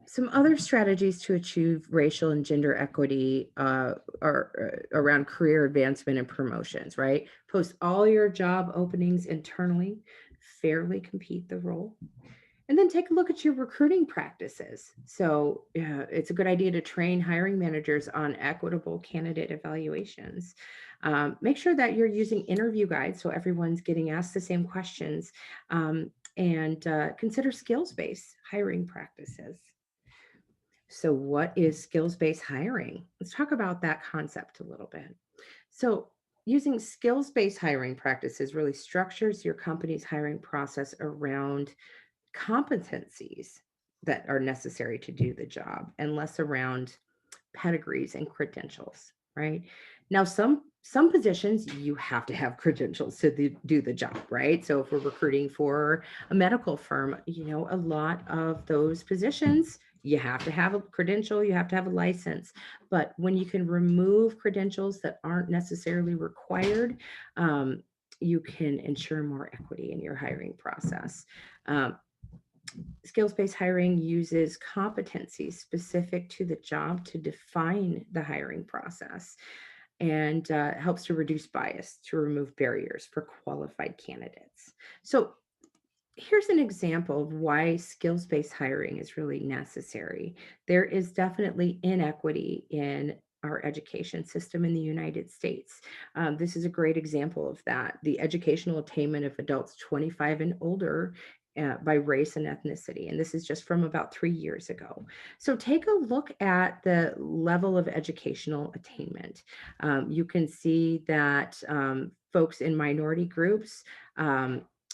Some other strategies to achieve racial and gender equity are around career advancement and promotions, right? Post all your job openings internally, fairly compete the role, and then take a look at your recruiting practices. So, it's a good idea to train hiring managers on equitable candidate evaluations. Make sure that you're using interview guides so everyone's getting asked the same questions, and consider skills based hiring practices. So, what is skills based hiring? Let's talk about that concept a little bit. So, using skills based hiring practices really structures your company's hiring process around competencies that are necessary to do the job and less around pedigrees and credentials, right? Now, some positions you have to have credentials to do the job, right? So if we're recruiting for a medical firm, a lot of those positions you have to have a credential, you have to have a license. But when you can remove credentials that aren't necessarily required, you can ensure more equity in your hiring process. Um, Skills-based hiring uses competencies specific to the job to define the hiring process and helps to reduce bias, to remove barriers for qualified candidates. So here's an example of why skills-based hiring is really necessary. There is definitely inequity in our education system in the United States. This is a great example of that. The educational attainment of adults 25 and older by race and ethnicity. And this is just from about 3 years ago. So take a look at the level of educational attainment. You can see that folks in minority groups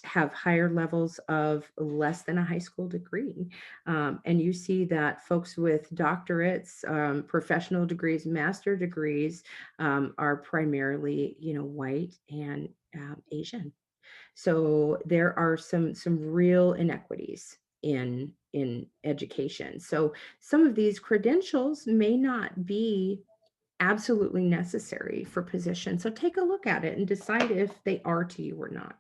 have higher levels of less than a high school degree. And you see that folks with doctorates, professional degrees, master degrees are primarily, white and Asian. So there are some real inequities in education. So some of these credentials may not be absolutely necessary for positions. So take a look at it and decide if they are to you or not.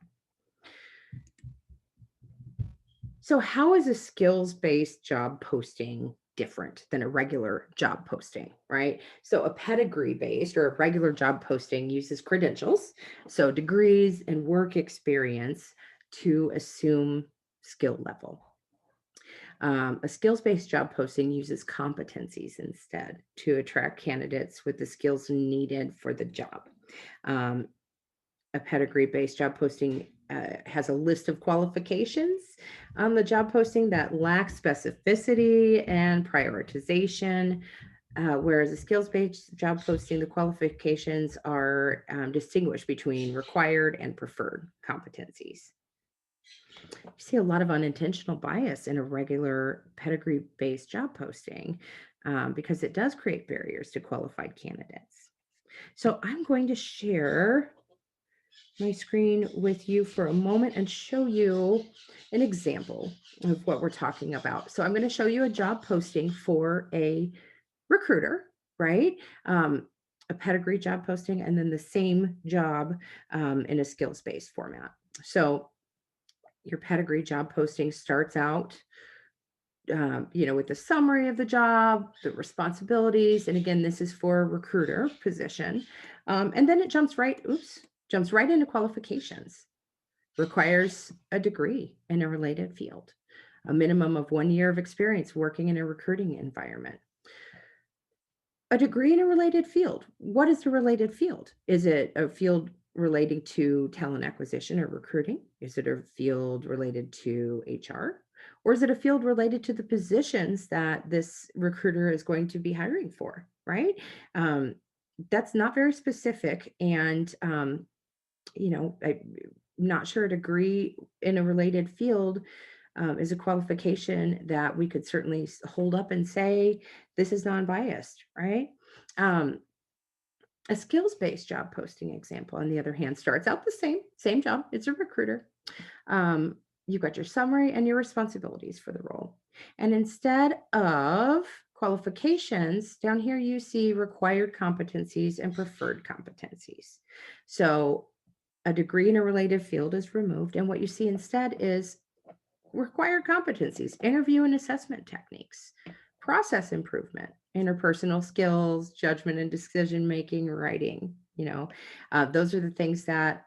So how is a skills-based job posting different than a regular job posting, right? So a pedigree based or a regular job posting uses credentials, so degrees and work experience to assume skill level. A skills based job posting uses competencies instead to attract candidates with the skills needed for the job. Um, a pedigree based job posting has a list of qualifications on the job posting that lacks specificity and prioritization. Whereas a skills based job posting, the qualifications are distinguished between required and preferred competencies. You see a lot of unintentional bias in a regular pedigree based job posting because it does create barriers to qualified candidates. So I'm going to share my screen with you for a moment and show you an example of what we're talking about. So I'm going to show you a job posting for a recruiter, right? Um, a pedigree job posting, and then the same job in a skills based format. So your pedigree job posting starts out with the summary of the job, the responsibilities, and again, this is for a recruiter position. And then it jumps right into qualifications. Requires a degree in a related field, a minimum of 1 year of experience working in a recruiting environment. A degree in a related field. What is the related field? Is it a field relating to talent acquisition or recruiting? Is it a field related to HR? Or is it a field related to the positions that this recruiter is going to be hiring for? Right? Um, that's not very specific. And, I'm not sure a degree in a related field is a qualification that we could certainly hold up and say this is non-biased, right? Um, a skills-based job posting example, on the other hand, starts out the same job. It's a recruiter. You've got your summary and your responsibilities for the role. And instead of qualifications, down here you see required competencies and preferred competencies. So a degree in a related field is removed, and what you see instead is required competencies, interview and assessment techniques, process improvement, interpersonal skills, judgment and decision making, writing. Those are the things that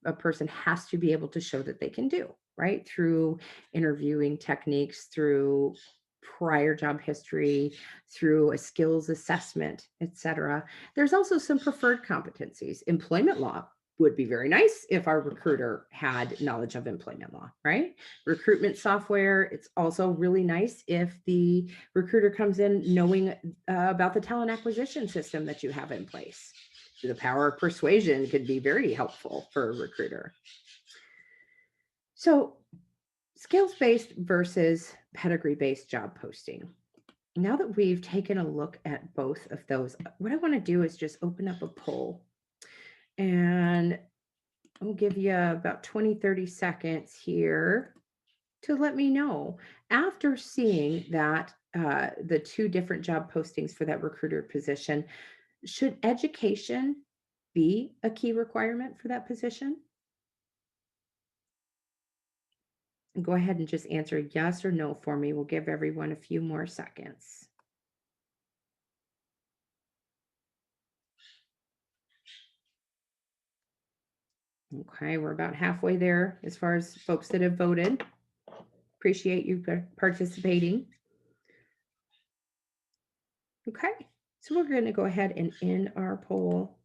a person has to be able to show that they can do, right? Through interviewing techniques, through prior job history, through a skills assessment, etc. There's also some preferred competencies. Employment law would be very nice if our recruiter had knowledge of employment law, right? Recruitment software, it's also really nice if the recruiter comes in knowing about the talent acquisition system that you have in place. The power of persuasion could be very helpful for a recruiter. So, skills based versus pedigree based job posting. Now that we've taken a look at both of those, what I want to do is just open up a poll, and I'll give you about 20, 30 seconds here to let me know, after seeing that the two different job postings for that recruiter position, should education be a key requirement for that position? Go ahead and just answer yes or no for me. We'll give everyone a few more seconds. Okay, we're about halfway there as far as folks that have voted. Appreciate you participating. Okay, so we're going to go ahead and end our poll.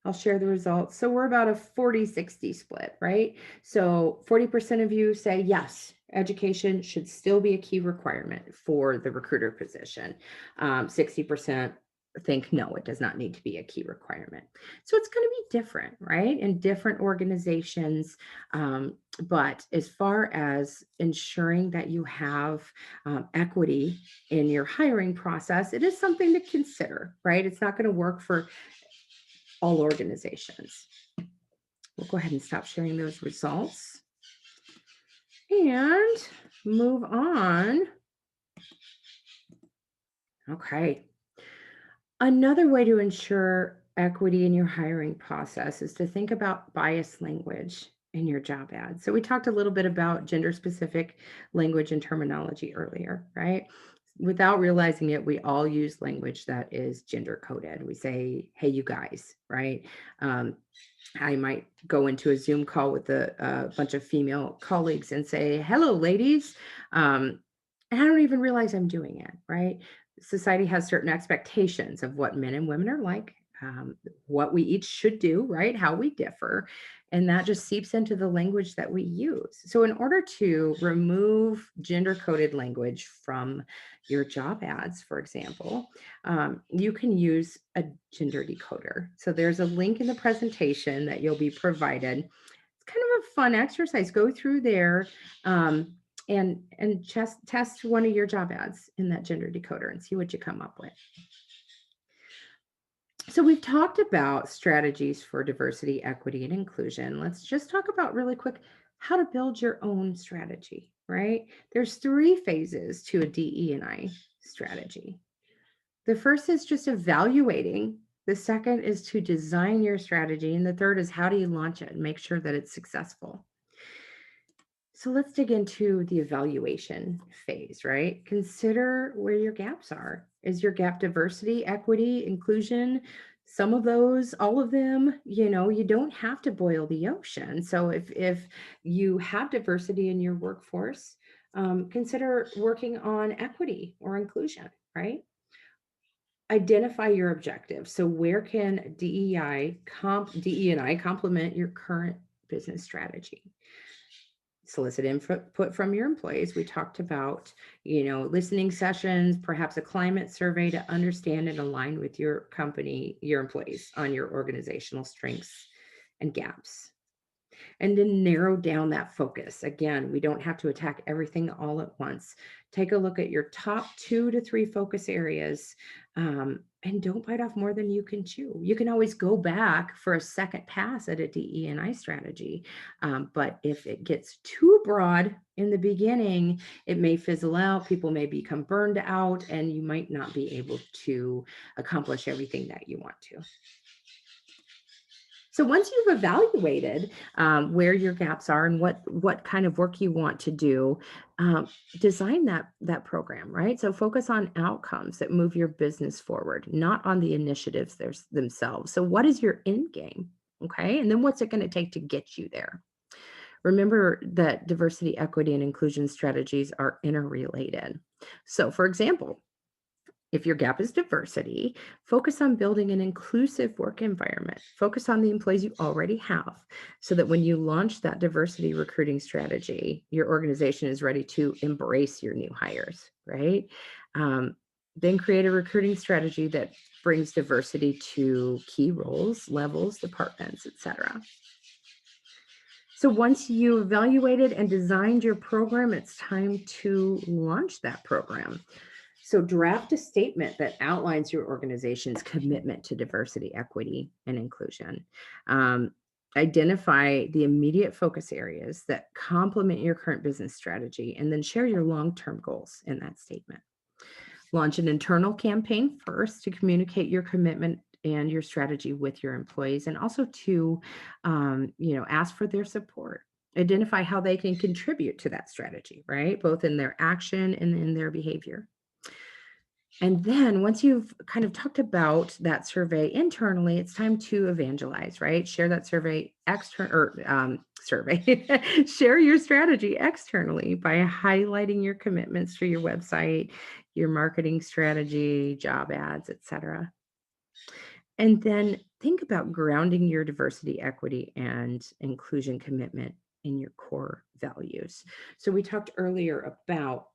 I'll share the results. So we're about a 40-60 split, right? So 40% of you say yes, education should still be a key requirement for the recruiter position. 60% think no, it does not need to be a key requirement. So it's going to be different, right? In different organizations. But as far as ensuring that you have equity in your hiring process, it is something to consider, right? It's not going to work for all organizations. We'll go ahead and stop sharing those results and move on. Okay. Another way to ensure equity in your hiring process is to think about bias language in your job ad. So we talked a little bit about gender specific language and terminology earlier, right? Without realizing it, we all use language that is gender coded. We say, "Hey, you guys," right? Um, I might go into a Zoom call with a bunch of female colleagues and say, "Hello, ladies," and I don't even realize I'm doing it, right? Society has certain expectations of what men and women are like, what we each should do, right? How we differ, and that just seeps into the language that we use. So, in order to remove gender coded language from your job ads, for example, you can use a gender decoder. So there's a link in the presentation that you'll be provided. It's kind of a fun exercise. Go through there and just test one of your job ads in that gender decoder and see what you come up with. So we've talked about strategies for diversity, equity, and inclusion. Let's just talk about really quick how to build your own strategy, right? There's three phases to a DE&I strategy. The first is just evaluating. The second is to design your strategy. And the third is how do you launch it and make sure that it's successful. So let's dig into the evaluation phase, right? Consider where your gaps are. Is your gap diversity, equity, inclusion? Some of those, all of them, you don't have to boil the ocean. So if you have diversity in your workforce, consider working on equity or inclusion, right? Identify your objectives. So where can DE&I complement your current business strategy? Solicit input from your employees. We talked about, listening sessions, perhaps a climate survey to understand and align with your company, your employees on your organizational strengths and gaps and then narrow down that focus. Again, we don't have to attack everything all at once. Take a look at your top 2 to 3 focus areas and don't bite off more than you can chew. You can always go back for a second pass at a DE&I strategy. But if it gets too broad in the beginning, it may fizzle out. People may become burned out, and you might not be able to accomplish everything that you want to. So once you've evaluated where your gaps are and what kind of work you want to do, um, design that program, right? So focus on outcomes that move your business forward, not on the initiatives themselves. So what is your end game? Okay, and then what's it going to take to get you there? Remember that diversity, equity, and inclusion strategies are interrelated. So, for example, if your gap is diversity, focus on building an inclusive work environment. Focus on the employees you already have so that when you launch that diversity recruiting strategy, your organization is ready to embrace your new hires, right? Um, then create a recruiting strategy that brings diversity to key roles, levels, departments, etc. So once you evaluated and designed your program, it's time to launch that program. So draft a statement that outlines your organization's commitment to diversity, equity, and inclusion. Um, Identify the immediate focus areas that complement your current business strategy, and then share your long-term goals in that statement. Launch an internal campaign first to communicate your commitment and your strategy with your employees, and also to, ask for their support. Identify how they can contribute to that strategy, right? Both in their action and in their behavior. And then once you've kind of talked about that survey internally, it's time to evangelize, right? Share that survey share your strategy externally by highlighting your commitments to your website, your marketing strategy, job ads, etc. And then think about grounding your diversity, equity, and inclusion commitment in your core values. So we talked earlier about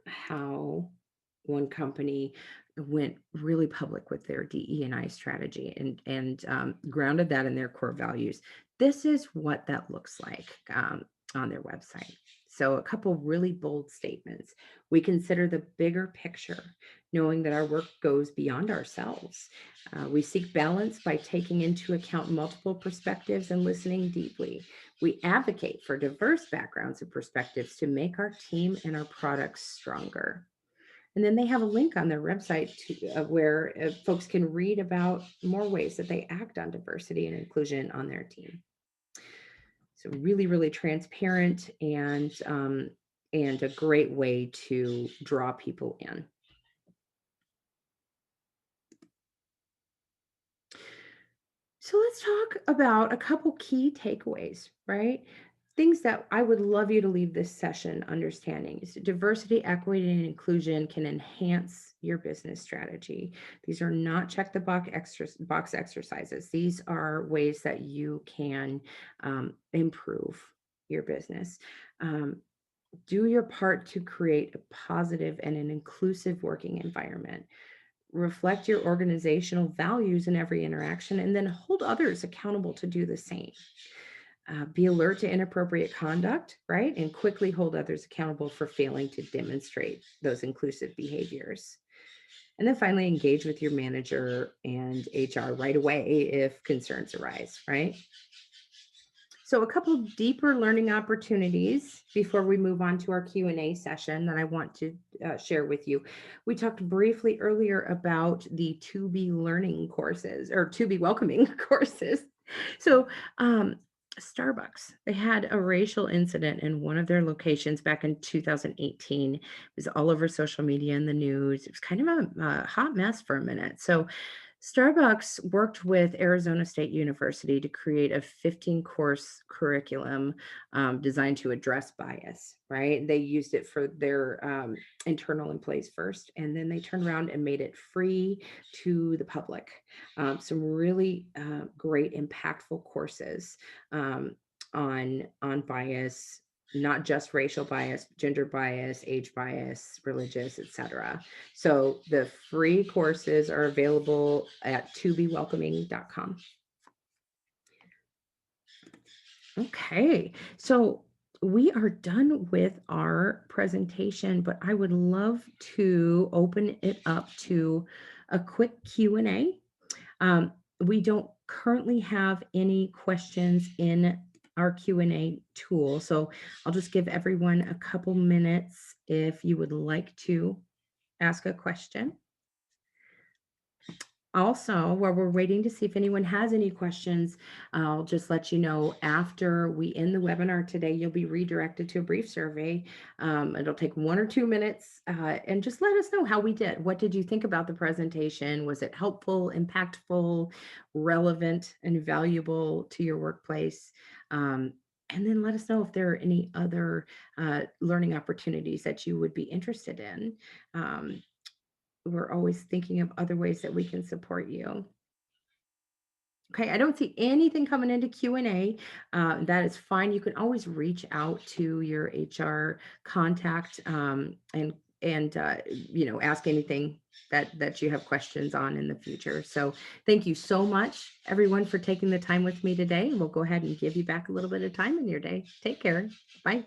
how one company went really public with their DE&I strategy and grounded that in their core values. This is what that looks like on their website. So a couple really bold statements. We consider the bigger picture, knowing that our work goes beyond ourselves. We seek balance by taking into account multiple perspectives and listening deeply. We advocate for diverse backgrounds and perspectives to make our team and our products stronger. And then they have a link on their website where folks can read about more ways that they act on diversity and inclusion on their team. So really, really transparent and and a great way to draw people in. So let's talk about a couple key takeaways, right? Things that I would love you to leave this session understanding is diversity, equity, and inclusion can enhance your business strategy. These are not check the box exercises. These are ways that you can improve your business. Um, do your part to create a positive and an inclusive working environment. Reflect your organizational values in every interaction, and then hold others accountable to do the same. Be alert to inappropriate conduct, right? And quickly hold others accountable for failing to demonstrate those inclusive behaviors. And then finally, engage with your manager and HR right away if concerns arise, right? So a couple deeper learning opportunities before we move on to our Q&A session that I want to share with you. We talked briefly earlier about the to be learning courses or to be welcoming courses. So um, Starbucks, they had a racial incident in one of their locations back in 2018. It was all over social media and the news. It was kind of a hot mess for a minute. So Starbucks worked with Arizona State University to create a 15 course curriculum designed to address bias, right? They used it for their internal employees first, and then they turned around and made it free to the public. Some really great, impactful courses on bias, not just racial bias, gender bias, age bias, religious, etc. So the free courses are available at tobewelcoming.com. Okay, so we are done with our presentation, but I would love to open it up to a quick Q&A. We don't currently have any questions in our Q&A tool, so I'll just give everyone a couple minutes if you would like to ask a question. Also, while we're waiting to see if anyone has any questions, I'll just let you know after we end the webinar today, you'll be redirected to a brief survey. It'll take 1 or 2 minutes and just let us know how we did. What did you think about the presentation? Was it helpful, impactful, relevant, and valuable to your workplace? And then let us know if there are any other learning opportunities that you would be interested in. We're always thinking of other ways that we can support you. Okay, I don't see anything coming into Q&A. That is fine. You can always reach out to your HR contact and ask anything that you have questions on in the future. So thank you so much, everyone, for taking the time with me today. We'll go ahead and give you back a little bit of time in your day. Take care. Bye.